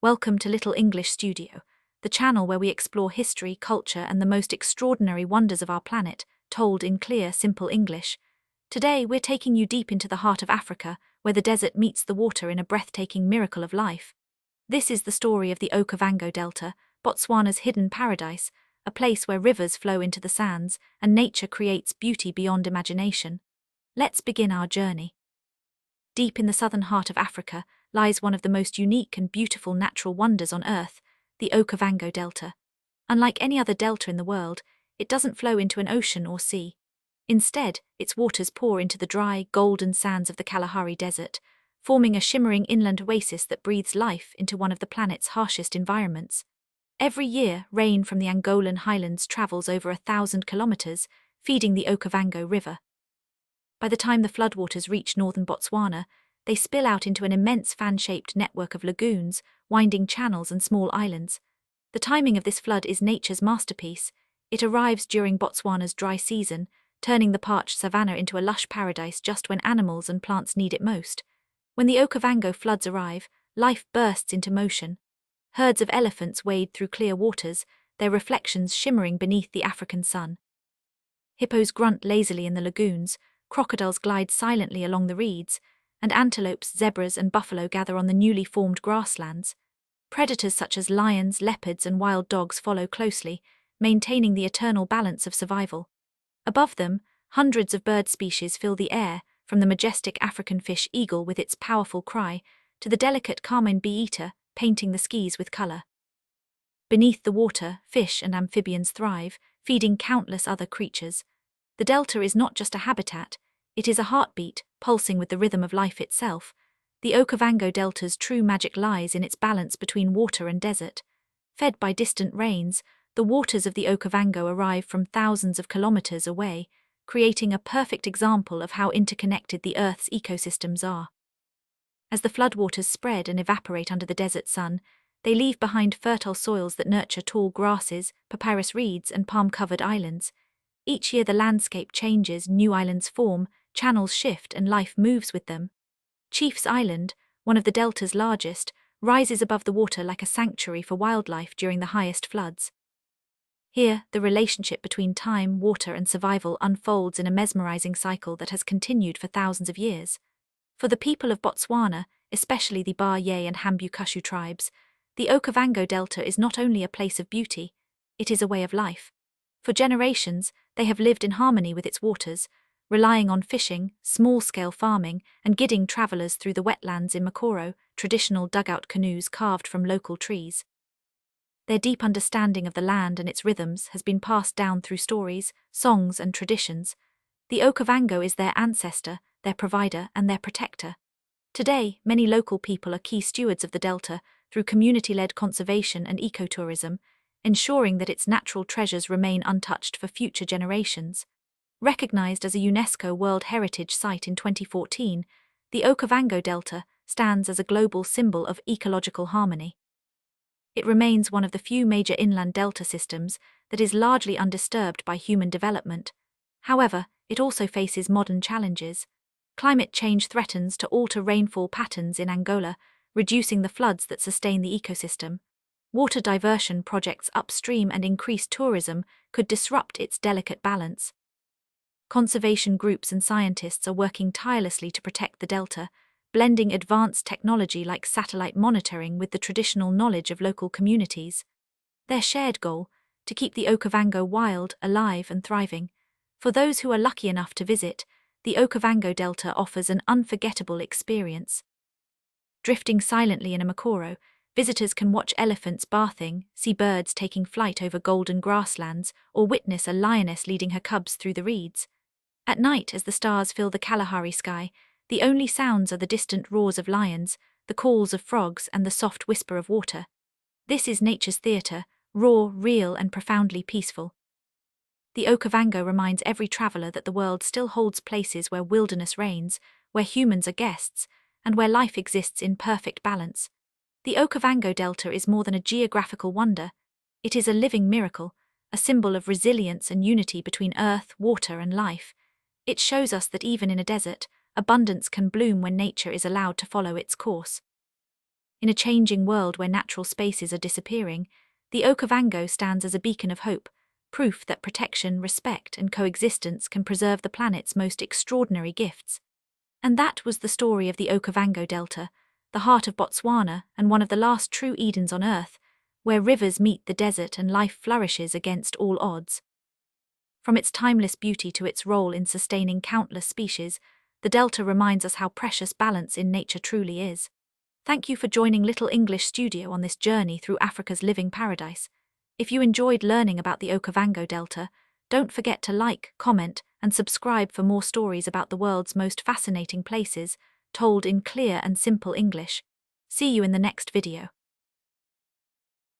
Welcome to Little English Studio, the channel where we explore history, culture, and the most extraordinary wonders of our planet, told in clear, simple English. Today, we're taking you deep into the heart of Africa, where the desert meets the water in a breathtaking miracle of life. This is the story of the Okavango Delta, Botswana's hidden paradise, a place where rivers flow into the sands and nature creates beauty beyond imagination. Let's begin our journey. Deep in the southern heart of Africa lies one of the most unique and beautiful natural wonders on Earth, the Okavango Delta. Unlike any other delta in the world, it doesn't flow into an ocean or sea. Instead, its waters pour into the dry, golden sands of the Kalahari Desert, forming a shimmering inland oasis that breathes life into one of the planet's harshest environments. Every year, rain from the Angolan highlands travels over 1,000 kilometers, feeding the Okavango River. By the time the floodwaters reach northern Botswana, they spill out into an immense fan-shaped network of lagoons, winding channels and small islands. The timing of this flood is nature's masterpiece. It arrives during Botswana's dry season, turning the parched savanna into a lush paradise just when animals and plants need it most. When the Okavango floods arrive, life bursts into motion. Herds of elephants wade through clear waters, their reflections shimmering beneath the African sun. Hippos grunt lazily in the lagoons, crocodiles glide silently along the reeds, and antelopes, zebras, and buffalo gather on the newly formed grasslands. Predators such as lions, leopards, and wild dogs follow closely, maintaining the eternal balance of survival. Above them, hundreds of bird species fill the air, from the majestic African fish eagle with its powerful cry to the delicate carmine bee-eater, painting the skies with color. Beneath the water, fish and amphibians thrive, feeding countless other creatures. The delta is not just a habitat, it is a heartbeat, pulsing with the rhythm of life itself. The Okavango Delta's true magic lies in its balance between water and desert. Fed by distant rains, the waters of the Okavango arrive from thousands of kilometers away, creating a perfect example of how interconnected the Earth's ecosystems are. As the floodwaters spread and evaporate under the desert sun, they leave behind fertile soils that nurture tall grasses, papyrus reeds, and palm-covered islands. Each year the landscape changes, new islands form, channels shift, and life moves with them. Chief's Island, one of the delta's largest, rises above the water like a sanctuary for wildlife during the highest floods. Here, the relationship between time, water, and survival unfolds in a mesmerizing cycle that has continued for thousands of years. For the people of Botswana, especially the Ba Ye and Hambu-Kushu tribes, the Okavango Delta is not only a place of beauty, it is a way of life. For generations, they have lived in harmony with its waters, relying on fishing, small-scale farming, and guiding travelers through the wetlands in Mokoro, traditional dugout canoes carved from local trees. Their deep understanding of the land and its rhythms has been passed down through stories, songs, and traditions. The Okavango is their ancestor, their provider, and their protector. Today, many local people are key stewards of the delta through community-led conservation and ecotourism, ensuring that its natural treasures remain untouched for future generations. Recognized as a UNESCO World Heritage Site in 2014, the Okavango Delta stands as a global symbol of ecological harmony. It remains one of the few major inland delta systems that is largely undisturbed by human development. However, it also faces modern challenges. Climate change threatens to alter rainfall patterns in Angola, reducing the floods that sustain the ecosystem. Water diversion projects upstream and increased tourism could disrupt its delicate balance. Conservation groups and scientists are working tirelessly to protect the delta, blending advanced technology like satellite monitoring with the traditional knowledge of local communities. Their shared goal: to keep the Okavango wild, alive, and thriving. For those who are lucky enough to visit, the Okavango Delta offers an unforgettable experience. Drifting silently in a Mokoro, visitors can watch elephants bathing, see birds taking flight over golden grasslands, or witness a lioness leading her cubs through the reeds. At night, as the stars fill the Kalahari sky, the only sounds are the distant roars of lions, the calls of frogs, and the soft whisper of water. This is nature's theatre, raw, real, and profoundly peaceful. The Okavango reminds every traveler that the world still holds places where wilderness reigns, where humans are guests, and where life exists in perfect balance. The Okavango Delta is more than a geographical wonder. It is a living miracle, a symbol of resilience and unity between earth, water, and life. It shows us that even in a desert, abundance can bloom when nature is allowed to follow its course. In a changing world where natural spaces are disappearing, the Okavango stands as a beacon of hope, proof that protection, respect, and coexistence can preserve the planet's most extraordinary gifts. And that was the story of the Okavango Delta, the heart of Botswana and one of the last true Edens on Earth, where rivers meet the desert and life flourishes against all odds. From its timeless beauty to its role in sustaining countless species, the Delta reminds us how precious balance in nature truly is. Thank you for joining Little English Studio on this journey through Africa's living paradise. If you enjoyed learning about the Okavango Delta, don't forget to like, comment, and subscribe for more stories about the world's most fascinating places, told in clear and simple English. See you in the next video.